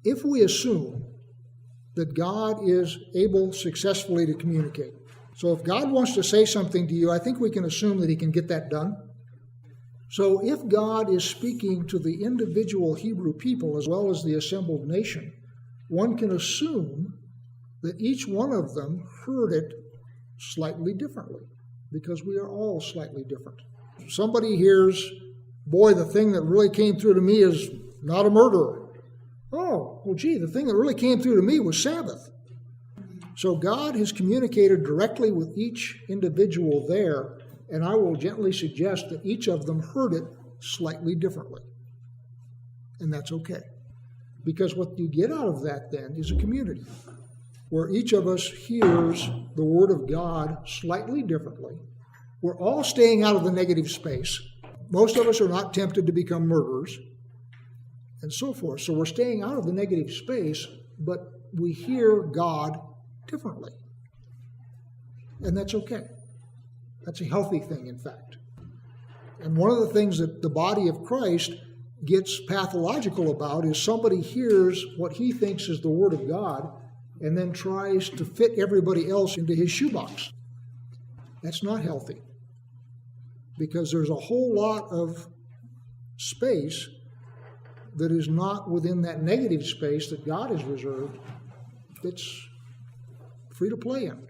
if we assume that God is able successfully to communicate, so if God wants to say something to you, I think we can assume that he can get that done. So if God is speaking to the individual Hebrew people as well as the assembled nation, one can assume that each one of them heard it slightly differently, because we are all slightly different. Somebody hears, boy, the thing that really came through to me is not a murderer. Oh, well, gee, the thing that really came through to me was Sabbath. So God has communicated directly with each individual there, and I will gently suggest that each of them heard it slightly differently. And that's okay. Because what you get out of that then is a community where each of us hears the Word of God slightly differently. We're all staying out of the negative space. Most of us are not tempted to become murderers and so forth. So we're staying out of the negative space, but we hear God differently. And that's okay. That's a healthy thing, in fact. And one of the things that the body of Christ gets pathological about is somebody hears what he thinks is the Word of God and then tries to fit everybody else into his shoebox. That's not healthy, because there's a whole lot of space that is not within that negative space that God has reserved that's free to play in.